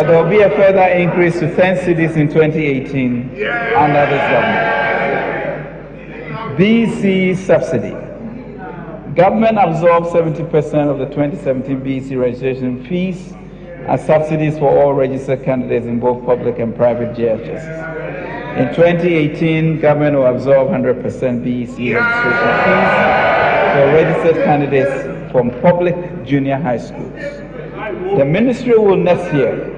There will be a further increase to 10 cedis in 2018 under this government. BEC subsidy. Government absorbed 70% of the 2017 BEC registration fees as subsidies for all registered candidates in both public and private JHS. In 2018, government will absorb 100% BEC registration fees for registered candidates from public junior high schools. The ministry will next year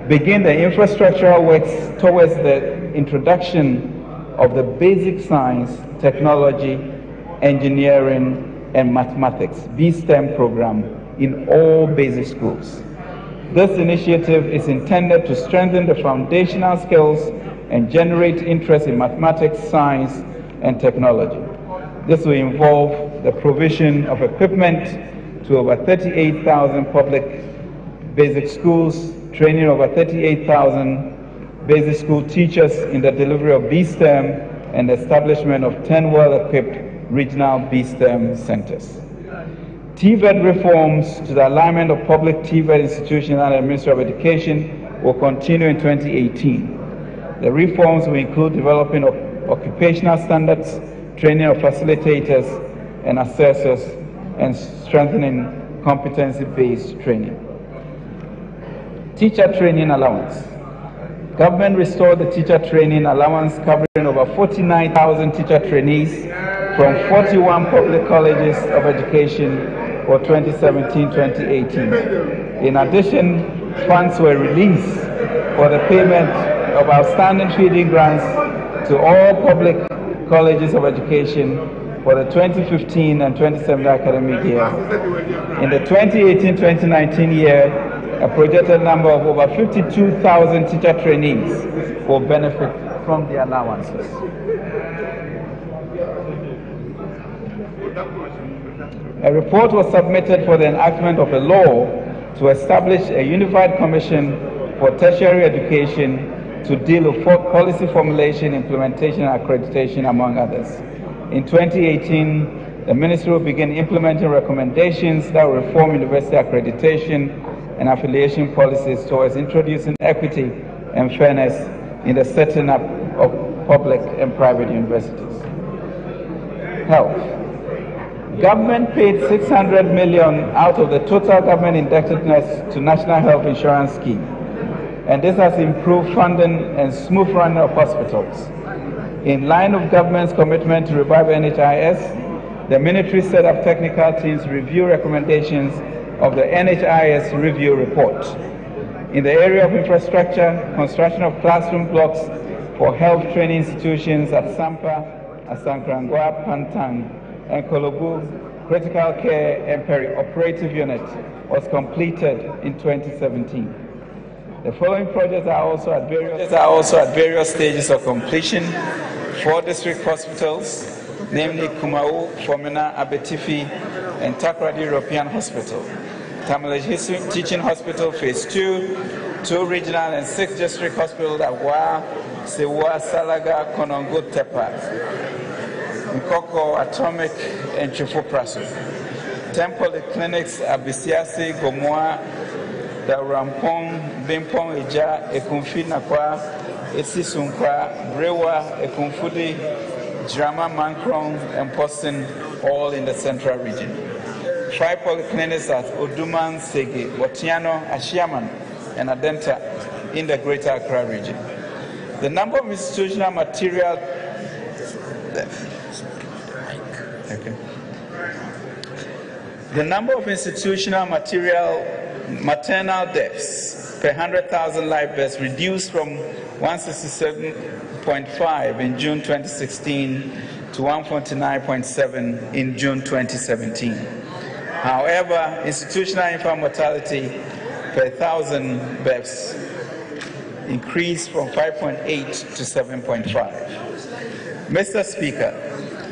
begin the infrastructural works towards the introduction of the basic science, technology, engineering, and mathematics (BSTEM) program in all basic schools. This initiative is intended to strengthen the foundational skills and generate interest in mathematics, science, and technology. This will involve the provision of equipment to over 38,000 public basic schools, training over 38,000 basic school teachers in the delivery of BSTEM, and the establishment of 10 well-equipped regional BSTEM centers. TVET reforms to the alignment of public TVET institutions under the Ministry of Education will continue in 2018. The reforms will include developing of occupational standards, training of facilitators and assessors, and strengthening competency-based training. Teacher training allowance. Government restored the teacher training allowance covering over 49,000 teacher trainees from 41 public colleges of education for 2017-2018. In addition, funds were released for the payment of outstanding feeding grants to all public colleges of education for the 2015 and 2017 academic year. In the 2018-2019 year, a projected number of over 52,000 teacher trainees will benefit from the allowances. A report was submitted for the enactment of a law to establish a unified commission for tertiary education to deal with policy formulation, implementation, and accreditation, among others. In 2018, the Ministry will begin implementing recommendations that will reform university accreditation and affiliation policies towards introducing equity and fairness in the setting up of public and private universities. Health. Government paid 600 million out of the total government indebtedness to National Health Insurance Scheme, and this has improved funding and smooth running of hospitals. In line with government's commitment to revive NHIS, the ministry set up technical teams to review recommendations of the NHIS review report. In the area of infrastructure, construction of classroom blocks for health training institutions at Sampa, Asankrangwa, Pantang, and Kolobu Critical Care and Peri-Operative Unit was completed in 2017. The following projects are also at various stages of completion. 4 district hospitals, namely Kumau, Fomena, Abetifi, and Takrady European Hospital. Tamale Teaching Hospital Phase 2, 2 regional and 6 district hospitals at Wa, Sewa, Salaga, Konongo, Tepa, Nkoko, Atomic, and Chifupraso. 10 polyclinics at Bisiasi, Gomoa, Rampong, Bimpong, Eja, Ekumfi Nakwa, Esisunkwa, Brewa, Ekumfudi, Drama, Mankrong, and Poston, all in the central region. 5 polyclinics at Oduman, Sege, Botiano, Ashiaman, and Adenta in the Greater Accra region. The number of institutional material maternal deaths per 100,000 live births reduced from 167.5 in June 2016 to 149.7 in June 2017. However, institutional infant mortality per 1,000 births increased from 5.8 to 7.5. Mr. Speaker,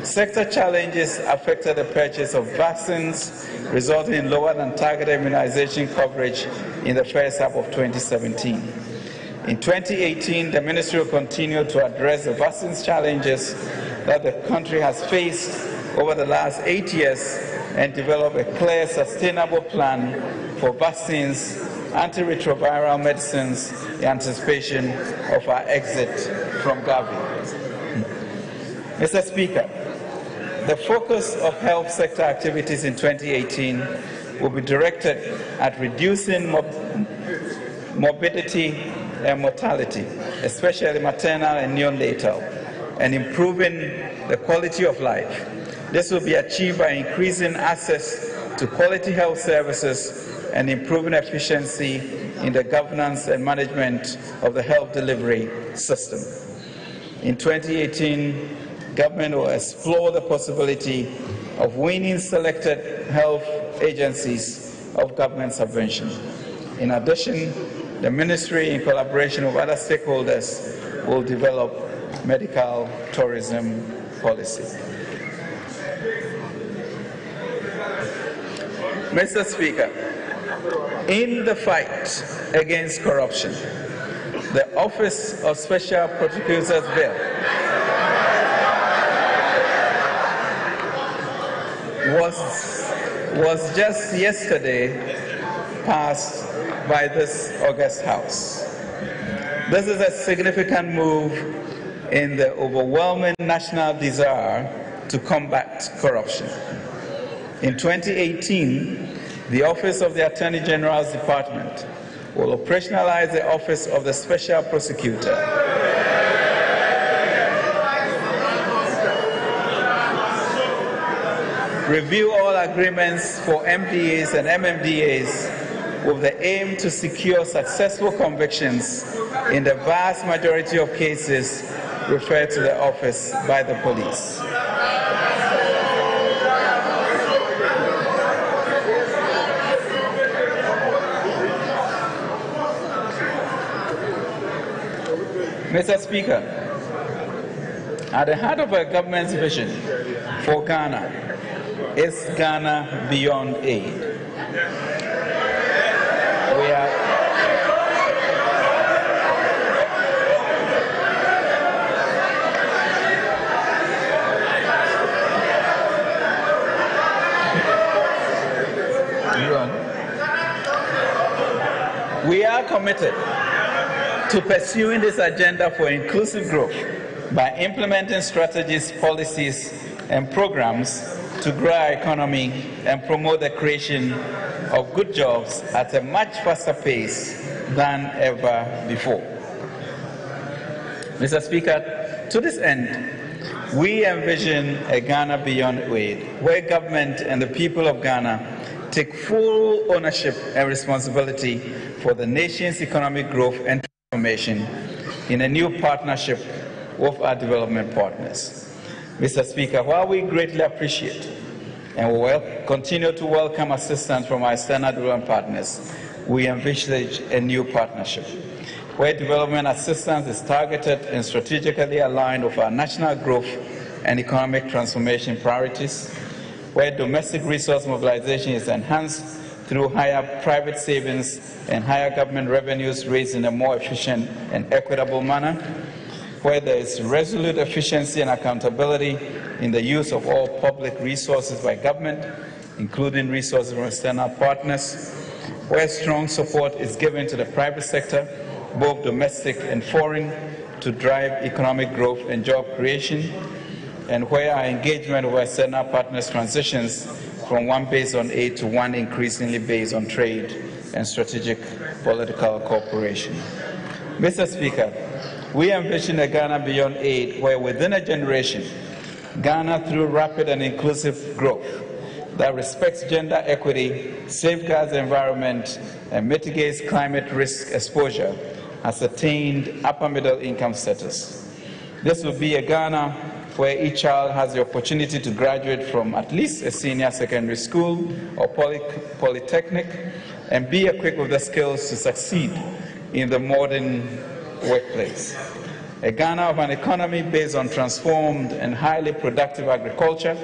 sector challenges affected the purchase of vaccines, resulting in lower than targeted immunization coverage in the first half of 2017. In 2018, the Ministry will continue to address the vaccines challenges that the country has faced over the last 8 years and develop a clear, sustainable plan for vaccines antiretroviral medicines in anticipation of our exit from Gavi. Mr. Speaker, the focus of health sector activities in 2018 will be directed at reducing morbidity and mortality, especially maternal and neonatal, and improving the quality of life. This will be achieved by increasing access to quality health services and improving efficiency in the governance and management of the health delivery system. In 2018, government will explore the possibility of weaning selected health agencies of government subvention. In addition, the ministry, in collaboration with other stakeholders, will develop medical tourism policy. Mr. Speaker, in the fight against corruption, the Office of Special Prosecutor's Bill was just yesterday passed by this august House. This is a significant move in the overwhelming national desire to combat corruption. In 2018, the Office of the Attorney General's Department will operationalize the Office of the Special Prosecutor. Review all agreements for MDAs and MMDAs with the aim to secure successful convictions in the vast majority of cases referred to the office by the police. Mr. Speaker, at the heart of our government's vision for Ghana is Ghana Beyond Aid. We are committed to pursuing this agenda for inclusive growth by implementing strategies, policies, and programs to grow our economy and promote the creation of good jobs at a much faster pace than ever before. Mr. Speaker, to this end, we envision a Ghana Beyond Aid, where government and the people of Ghana take full ownership and responsibility for the nation's economic growth and transformation in a new partnership with our development partners. Mr. Speaker, while we greatly appreciate and will continue to welcome assistance from our external development partners, we envisage a new partnership where development assistance is targeted and strategically aligned with our national growth and economic transformation priorities, where domestic resource mobilization is enhanced through higher private savings and higher government revenues raised in a more efficient and equitable manner, where there is resolute efficiency and accountability in the use of all public resources by government, including resources from external partners, where strong support is given to the private sector, both domestic and foreign, to drive economic growth and job creation, and where our engagement with external partners transitions from one based on aid to one increasingly based on trade and strategic political cooperation. Mr. Speaker, we envision a Ghana Beyond Aid where within a generation, Ghana, through rapid and inclusive growth that respects gender equity, safeguards the environment, and mitigates climate risk exposure, has attained upper middle income status. This will be a Ghana where each child has the opportunity to graduate from at least a senior secondary school or polytechnic and be equipped with the skills to succeed in the modern workplace. A Ghana of an economy based on transformed and highly productive agriculture,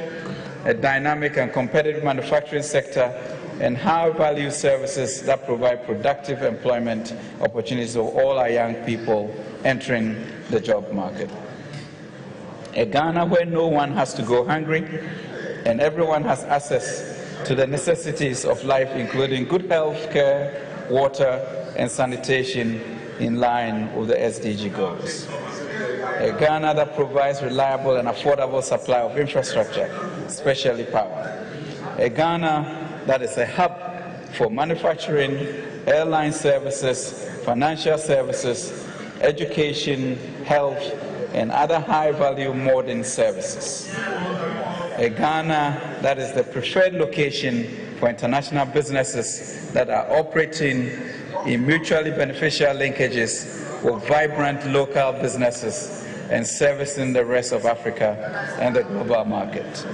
a dynamic and competitive manufacturing sector, and high-value services that provide productive employment opportunities for all our young people entering the job market. A Ghana where no one has to go hungry and everyone has access to the necessities of life, including good health care, water, and sanitation in line with the SDG goals. A Ghana that provides reliable and affordable supply of infrastructure, especially power. A Ghana that is a hub for manufacturing, airline services, financial services, education, health, and other high-value modern services. A Ghana that is the preferred location for international businesses that are operating in mutually beneficial linkages with vibrant local businesses and servicing the rest of Africa and the global market.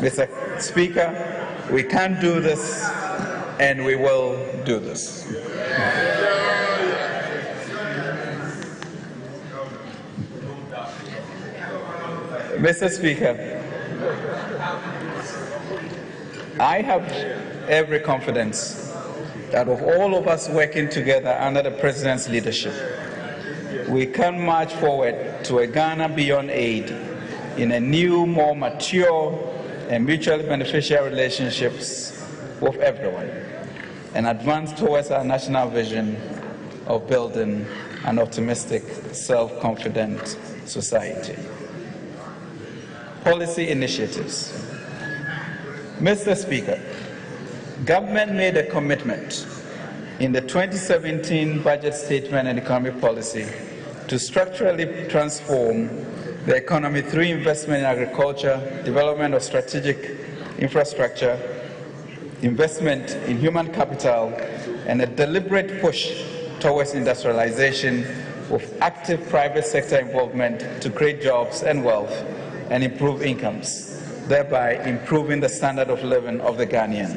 Mr. Speaker, we can do this and we will do this. Mr. Speaker, I have every confidence that of all of us working together under the President's leadership, we can march forward to a Ghana beyond aid in a new, more mature and mutually beneficial relationships with everyone and advance towards our national vision of building an optimistic, self-confident society. Policy initiatives. Mr. Speaker, government made a commitment in the 2017 budget statement and economic policy to structurally transform the economy through investment in agriculture, development of strategic infrastructure, investment in human capital, and a deliberate push towards industrialization with active private sector involvement to create jobs and wealth and improve incomes, thereby improving the standard of living of the Ghanaian.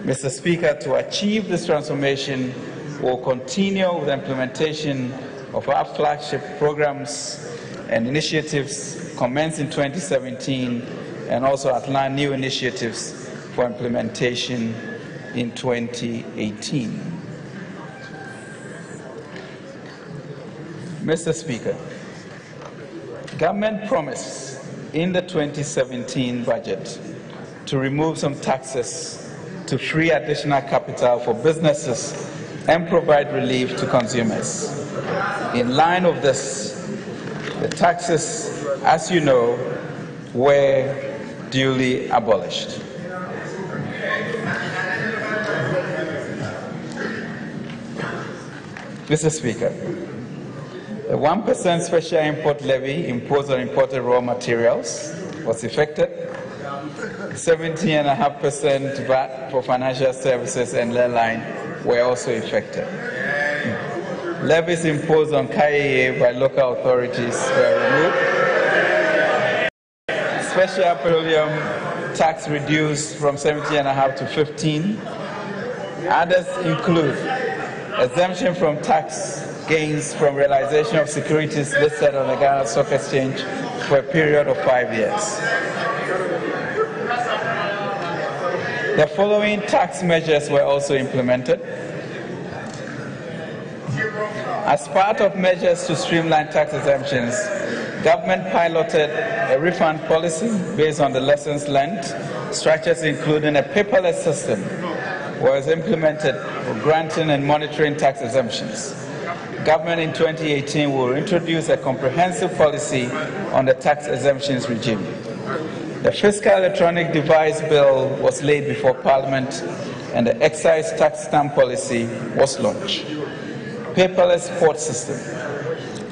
Mr. Speaker, to achieve this transformation, we'll continue with the implementation of our flagship programs and initiatives commenced in 2017 and also outline new initiatives for implementation in 2018. Mr. Speaker, government promised in the 2017 budget to remove some taxes to free additional capital for businesses and provide relief to consumers. In line with this, the taxes, as you know, were duly abolished. Mr. Speaker, the 1% special import levy imposed on imported raw materials was effected. 17.5% VAT for financial services and airline were also effected. Levies imposed on KIA by local authorities were removed. Special petroleum tax reduced from 17.5 to 15. Others include exemption from tax gains from realization of securities listed on the Ghana Stock Exchange for a period of 5 years. The following tax measures were also implemented. As part of measures to streamline tax exemptions, government piloted a refund policy based on the lessons learned. Structures including a paperless system was implemented for granting and monitoring tax exemptions. Government in 2018 will introduce a comprehensive policy on the tax exemptions regime. The Fiscal Electronic Device Bill was laid before Parliament and the excise tax stamp policy was launched. Paperless port system.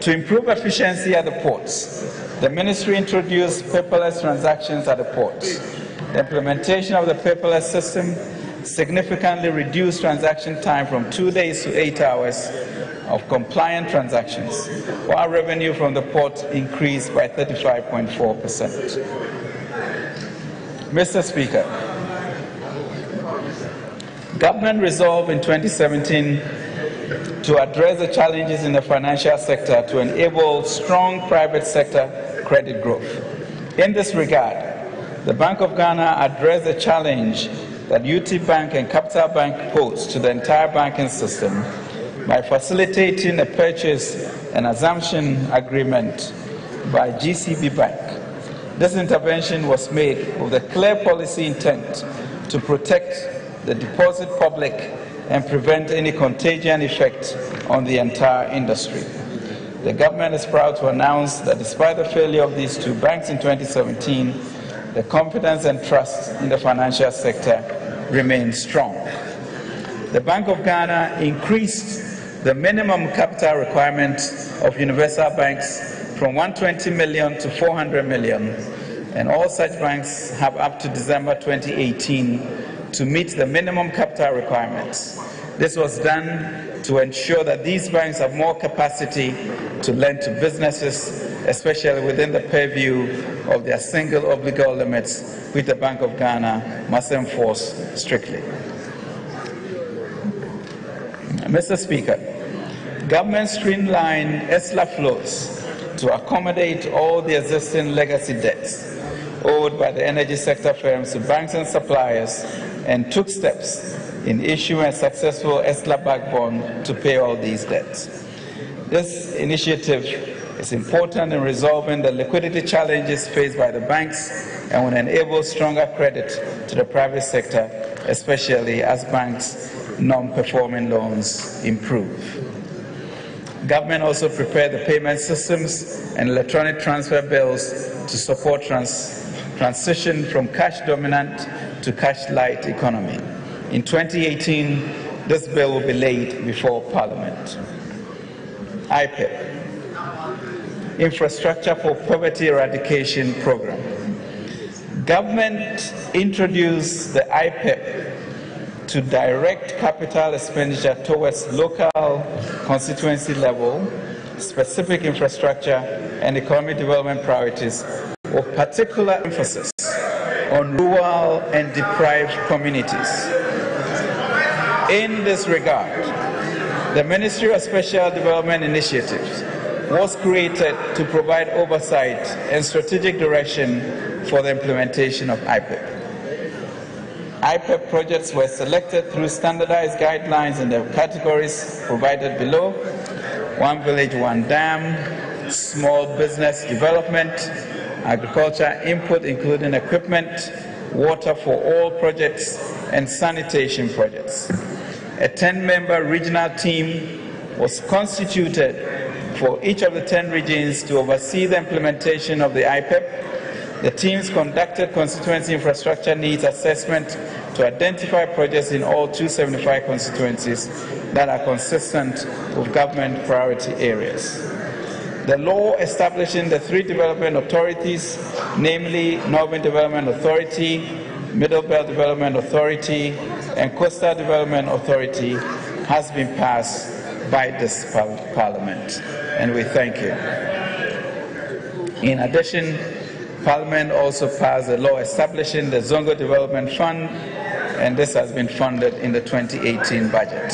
To improve efficiency at the ports, the Ministry introduced paperless transactions at the ports. The implementation of the paperless system significantly reduced transaction time from 2 days to 8 hours of compliant transactions, while revenue from the port increased by 35.4%. Mr. Speaker, government resolved in 2017 to address the challenges in the financial sector to enable strong private sector credit growth. In this regard, the Bank of Ghana addressed the challenge that UT Bank and Capital Bank pose to the entire banking system by facilitating a purchase and assumption agreement by GCB Bank. This intervention was made with a clear policy intent to protect the deposit public and prevent any contagion effect on the entire industry. The government is proud to announce that despite the failure of these two banks in 2017, the confidence and trust in the financial sector remains strong. The Bank of Ghana increased the minimum capital requirement of universal banks from 120 million to 400 million, and all such banks have up to December 2018 to meet the minimum capital requirements. This was done to ensure that these banks have more capacity to lend to businesses, especially within the purview of their single obligor limits, which the Bank of Ghana must enforce strictly. Mr. Speaker, government streamlined ESLA flows to accommodate all the existing legacy debts owed by the energy sector firms to banks and suppliers, and took steps in issuing a successful ESLA-backed bond to pay all these debts. This initiative is important in resolving the liquidity challenges faced by the banks and will enable stronger credit to the private sector, especially as banks' non-performing loans improve. Government also prepared the payment systems and electronic transfer bills to support transition from cash-dominant to cash-light economy. In 2018, this bill will be laid before Parliament. IPEP, Infrastructure for Poverty Eradication Program. Government introduced the IPEP to direct capital expenditure towards local constituency level, specific infrastructure and economic development priorities, with particular emphasis on rural and deprived communities. In this regard, the Ministry of Special Development Initiatives was created to provide oversight and strategic direction for the implementation of IPEP. IPEP projects were selected through standardized guidelines in the categories provided below: One Village, One Dam, small business development, agriculture input including equipment, water for all projects, and sanitation projects. A 10-member regional team was constituted for each of the 10 regions to oversee the implementation of the IPEP. The teams conducted constituency infrastructure needs assessment to identify projects in all 275 constituencies that are consistent with government priority areas. The law establishing the three development authorities, namely Northern Development Authority, Middle Belt Development Authority, and Coastal Development Authority, has been passed by this Parliament, and we thank you. In addition, Parliament also passed a law establishing the Zongo Development Fund, and this has been funded in the 2018 budget.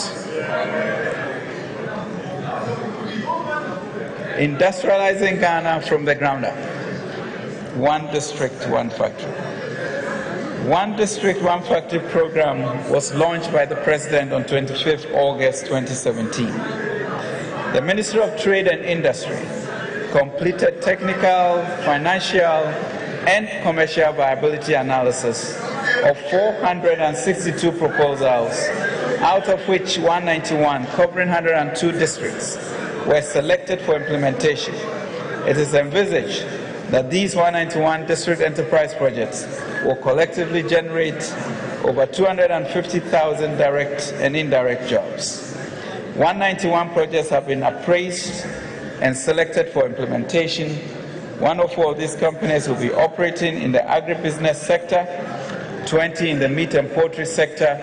Industrializing Ghana from the ground up. One district, one factory. One District, One Factory program was launched by the President on 25th August 2017. The Ministry of Trade and Industry completed technical, financial, and commercial viability analysis of 462 proposals, out of which 191, covering 102 districts, were selected for implementation. It is envisaged that these 191 district enterprise projects will collectively generate over 250,000 direct and indirect jobs. 191 projects have been appraised and selected for implementation. 104 of these companies will be operating in the agribusiness sector, 20 in the meat and poultry sector,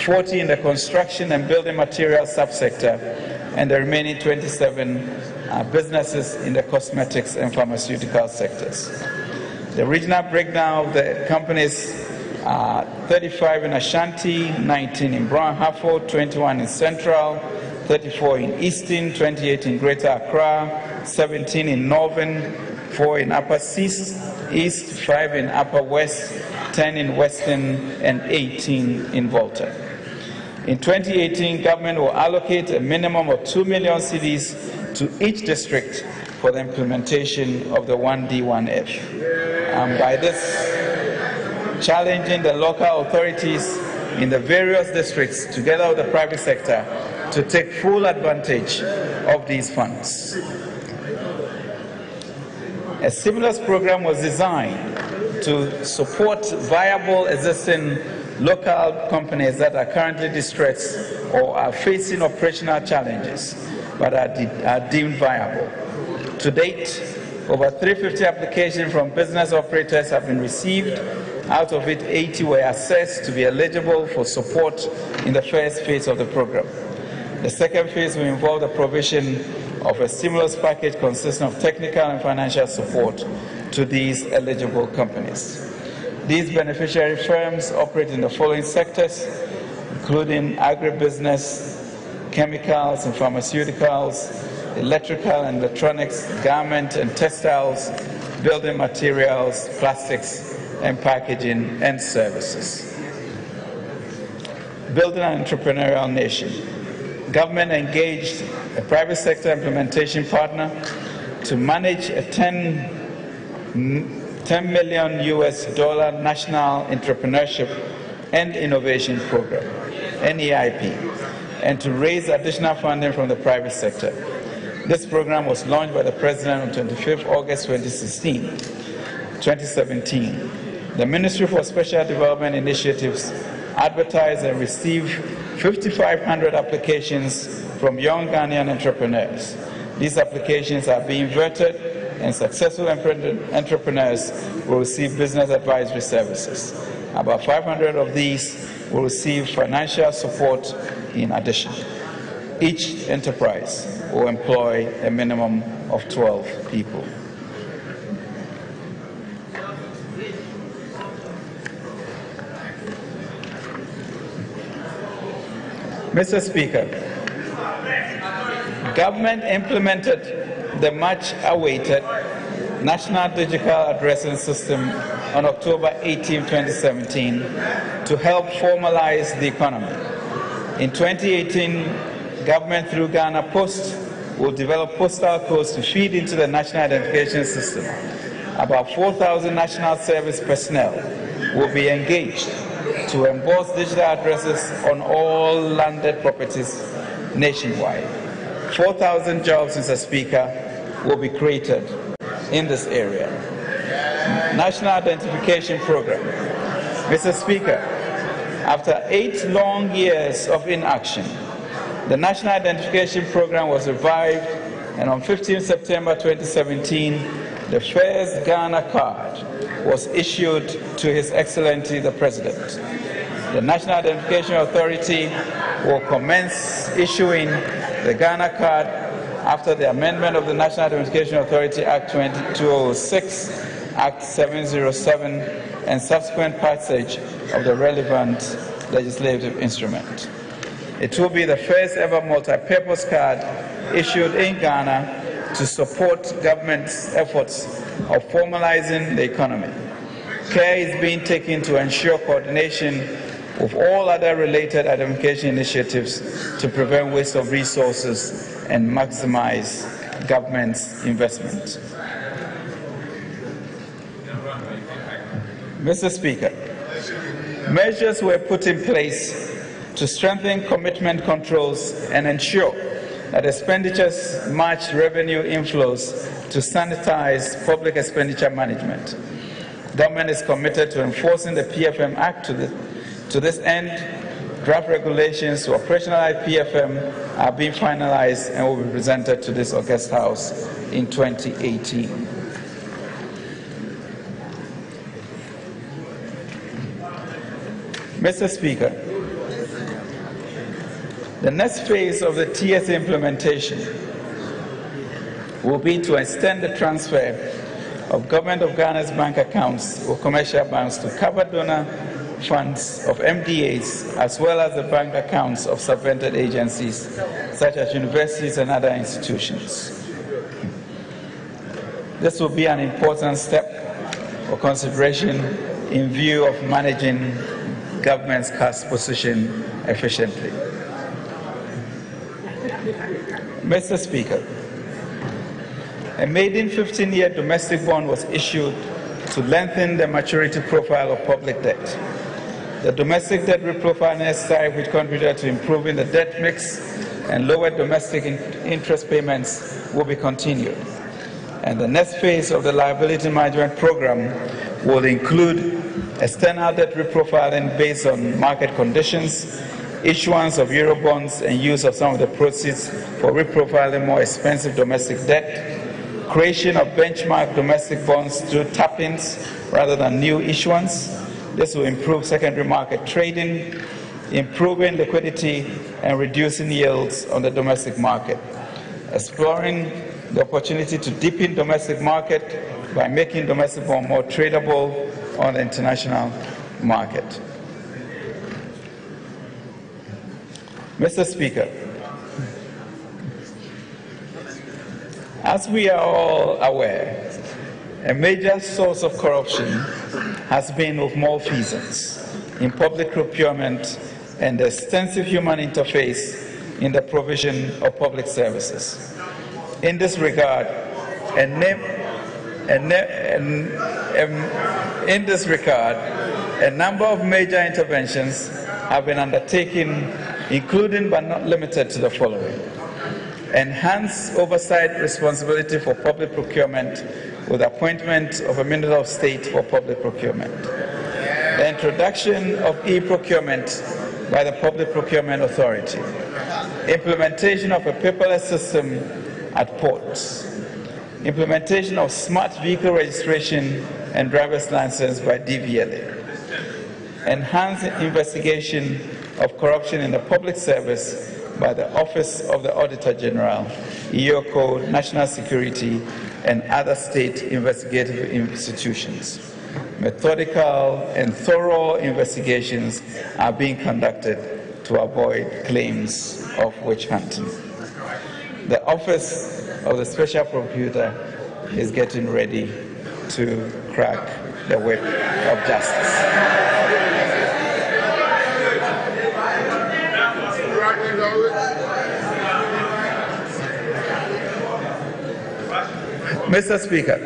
40 in the construction and building materials subsector, and the remaining 27 businesses in the cosmetics and pharmaceutical sectors. The regional breakdown of the companies are 35 in Ashanti, 19 in Brown Hartford, 21 in Central, 34 in Eastern, 28 in Greater Accra, 17 in Northern, 4 in Upper East, 5 in Upper West, 10 in Western, and 18 in Volta. In 2018, government will allocate a minimum of 2 million cedis to each district for the implementation of the 1D1F. By this, challenging the local authorities in the various districts, together with the private sector, to take full advantage of these funds. A stimulus program was designed to support viable existing local companies that are currently distressed or are facing operational challenges but are deemed viable. To date, over 350 applications from business operators have been received. Out of it, 80 were assessed to be eligible for support in the first phase of the program. The second phase will involve the provision of a stimulus package consisting of technical and financial support to these eligible companies. These beneficiary firms operate in the following sectors, including agribusiness, chemicals and pharmaceuticals, electrical and electronics, garment and textiles, building materials, plastics and packaging and services. Building an entrepreneurial nation. Government engaged a private sector implementation partner to manage a $10 million National Entrepreneurship and Innovation Program, NEIP, and to raise additional funding from the private sector. This program was launched by the President on 25th August 2017. The Ministry for Special Development Initiatives advertised and received 5,500 applications from young Ghanaian entrepreneurs. These applications are being vetted, and successful entrepreneurs will receive business advisory services. About 500 of these will receive financial support in addition. Each enterprise will employ a minimum of 12 people. Mr. Speaker, government implemented the much-awaited National Digital Addressing System on October 18, 2017 to help formalize the economy. In 2018, government through Ghana Post will develop postal codes to feed into the National Identification System. About 4,000 national service personnel will be engaged to emboss digital addresses on all landed properties nationwide. 4,000 jobs, Mr. Speaker, will be created in this area. National Identification Program. Mr. Speaker, after 8 long years of inaction, the National Identification Program was revived, and on 15 September 2017, the first Ghana card was issued to His Excellency the President. The National Identification Authority will commence issuing the Ghana card after the amendment of the National Identification Authority Act 2006, Act 707, and subsequent passage of the relevant legislative instrument. It will be the first ever multi-purpose card issued in Ghana to support government's efforts of formalizing the economy. Care is being taken to ensure coordination with all other related identification initiatives to prevent waste of resources and maximize government's investment. Mr. Speaker, measures were put in place to strengthen commitment controls and ensure that expenditures match revenue inflows to sanitize public expenditure management. Government is committed to enforcing the PFM Act to this end. Draft regulations to operationalize PFM are being finalized and will be presented to this August House in 2018. Mr. Speaker, the next phase of the TSA implementation will be to extend the transfer of Government of Ghana's bank accounts or commercial banks to cover donor funds of MDAs, as well as the bank accounts of subvented agencies such as universities and other institutions. This will be an important step for consideration in view of managing government's cash position efficiently. Mr. Speaker, a maiden 15-year domestic bond was issued to lengthen the maturity profile of public debt. The domestic debt reprofile necessary, which contributed to improving the debt mix and lowered domestic interest payments, will be continued. And the next phase of the liability management program will include external debt reprofiling based on market conditions, issuance of Eurobonds and use of some of the proceeds for reprofiling more expensive domestic debt, creation of benchmark domestic bonds through tap-ins rather than new issuance. This will improve secondary market trading, improving liquidity and reducing yields on the domestic market. Exploring the opportunity to deepen domestic market by making domestic bond more tradable on the international market. Mr. Speaker, as we are all aware, a major source of corruption has been with malfeasance in public procurement and the extensive human interface in the provision of public services. In this regard, a number of major interventions have been undertaken, including but not limited to the following: enhance oversight responsibility for public procurement with appointment of a Minister of State for Public Procurement, the introduction of e-procurement by the Public Procurement Authority, implementation of a paperless system at ports, implementation of smart vehicle registration and driver's license by DVLA, enhanced investigation of corruption in the public service by the Office of the Auditor General, EOCO, National Security, and other state investigative institutions. Methodical and thorough investigations are being conducted to avoid claims of witch hunting. The Office of the Special Prosecutor is getting ready to crack the whip of justice. Mr. Speaker,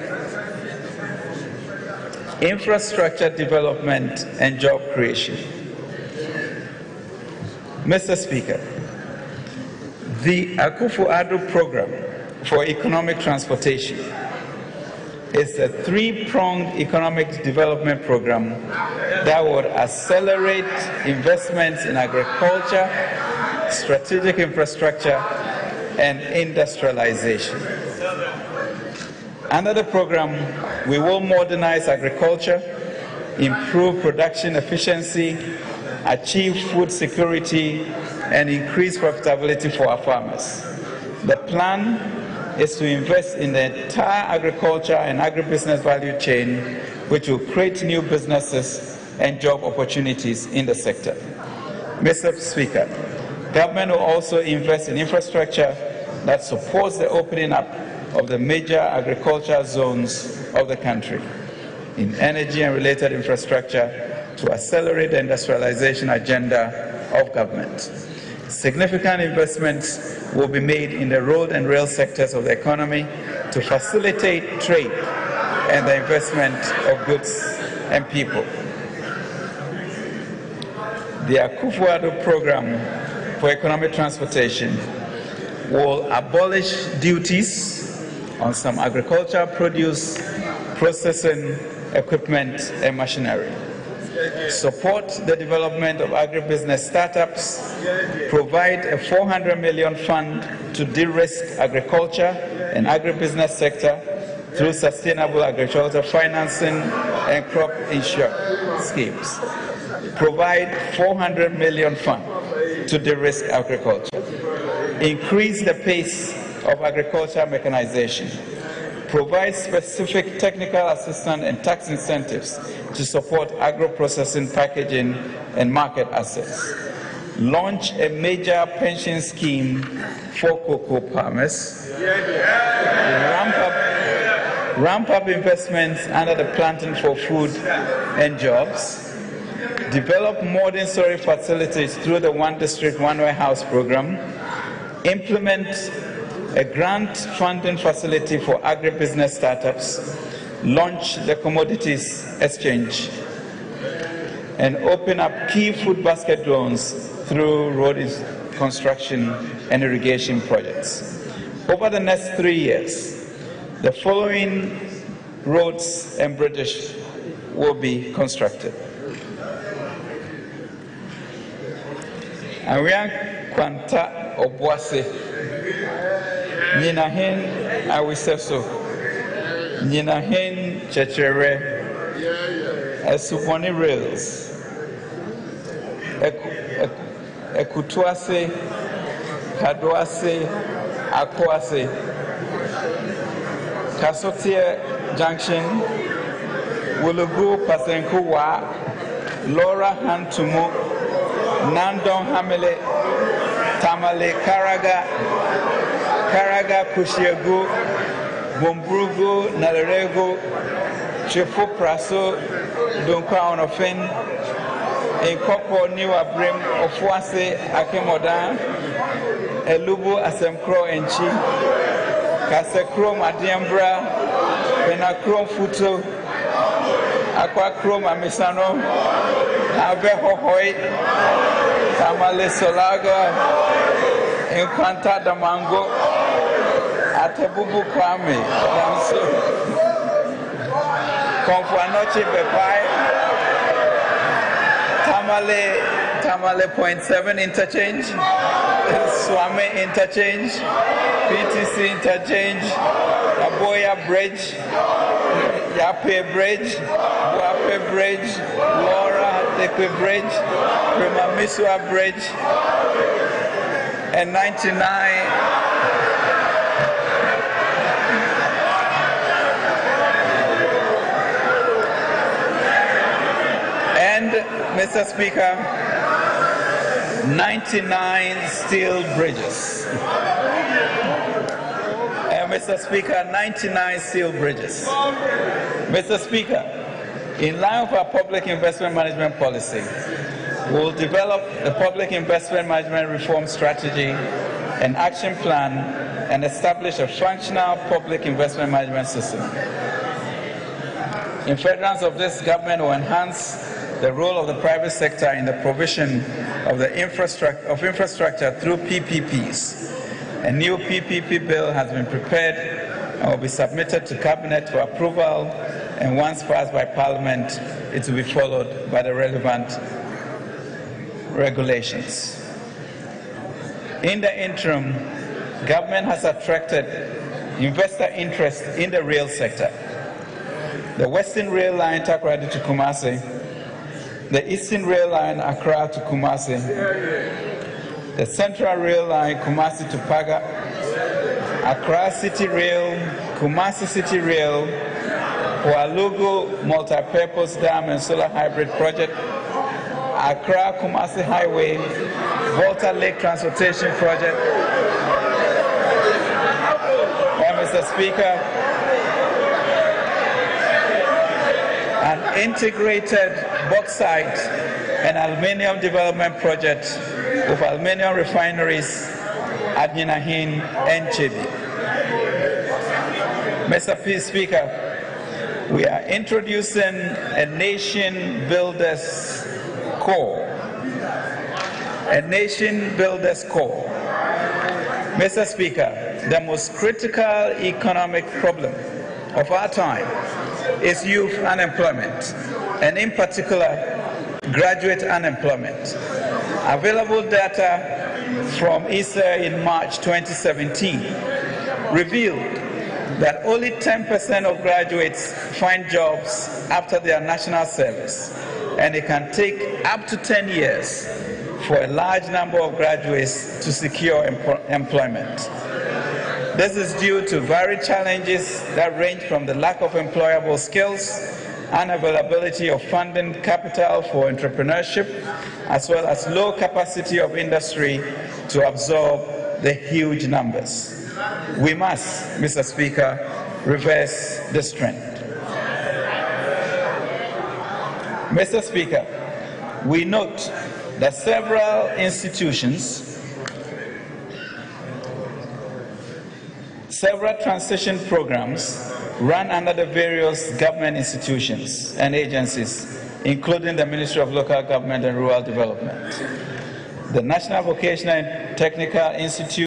infrastructure development and job creation. Mr. Speaker, the Akufo-Addo Program for Economic Transportation is a three-pronged economic development program that would accelerate investments in agriculture, strategic infrastructure, and industrialization. Under the program, we will modernize agriculture, improve production efficiency, achieve food security, and increase profitability for our farmers. The plan is to invest in the entire agriculture and agribusiness value chain, which will create new businesses and job opportunities in the sector. Mr. Speaker, government will also invest in infrastructure that supports the opening up of the major agricultural zones of the country, in energy and related infrastructure to accelerate the industrialization agenda of government. Significant investments will be made in the road and rail sectors of the economy to facilitate trade and the investment of goods and people. The Akufo-Addo Program for Economic Transportation will abolish duties on some agricultural produce, processing equipment and machinery, support the development of agribusiness startups, provide a $400 million fund to de-risk agriculture and agribusiness sector through sustainable agriculture financing and crop insurance schemes, provide $400 million fund to de-risk agriculture, increase the pace of agricultural mechanization, provide specific technical assistance and tax incentives to support agro-processing, packaging, and market assets, launch a major pension scheme for cocoa farmers, ramp up investments under the Planting for Food and Jobs, develop modern storage facilities through the One District, One Warehouse program, implement a grant funding facility for agribusiness startups, launch the commodities exchange, and open up key food basket loans through road construction and irrigation projects. Over the next 3 years, the following roads and bridges will be constructed. Awian Kwanta Obuase, Ninahin Awiseso, Ninahin Chechere, Esuponi Rails, Ekutuase, Kadoase, Akwase, Kasotie Junction, Wulugu Pasenkuwa, Laura Hantumu, Nandon Hamele, Tamale Karaga Kushiegu, Bumbrugu, Nalerego, Chefu Praso, Dunkwa Onofen, Inkopo Niwa Brim, Ofuase Akemodan, Elubu Asemkro Enchi, Kasekro Madiambra, Penakro Futo, Aquacro Mamisano, Aveho Hoi, Tamale Solaga, Inquanta Damango, Atabubu Kwame, Confuanoche Bepai, Tamale 0.7 interchange, Swame interchange, PTC interchange, Aboya Bridge, Yape Bridge, Wape Bridge, Laura Dekwe Bridge, Primamisua Bridge, and 99. And, Mr. Speaker, 99 steel bridges. Mr. Speaker, 99 steel bridges. Mr. Speaker, in line with our public investment management policy, we will develop the public investment management reform strategy and action plan and establish a functional public investment management system. In furtherance of this, government will enhance the role of the private sector in the provision of the infrastructure through PPPs. A new PPP bill has been prepared and will be submitted to Cabinet for approval, and once passed by Parliament, it will be followed by the relevant regulations. In the interim, government has attracted investor interest in the rail sector. The Western Rail Line Takoradi to Kumasi, the Eastern Rail Line Accra to Kumasi, the Central Rail Line Kumasi to Paga, Accra City Rail, Kumasi City Rail, Walugu Multi-Purpose Dam and Solar Hybrid Project, Accra Kumasi Highway, Volta Lake Transportation Project, and Mr. Speaker, an integrated bauxite and aluminium development project with aluminium refineries at Ninahin and Chibi. Mr. Speaker, we are introducing a Nation Builders Corps. A Nation Builders Corps. Mr. Speaker, the most critical economic problem of our time is youth unemployment, and in particular, graduate unemployment. Available data from ISA in March 2017 revealed that only 10% of graduates find jobs after their national service, and it can take up to 10 years for a large number of graduates to secure employment. This is due to varied challenges that range from the lack of employable skills, unavailability of funding capital for entrepreneurship, as well as low capacity of industry to absorb the huge numbers. We must, Mr. Speaker, reverse this trend. Mr. Speaker, we note that several transition programs run under the various government institutions and agencies including the Ministry of Local Government and Rural Development. The National Vocational and Technical Institute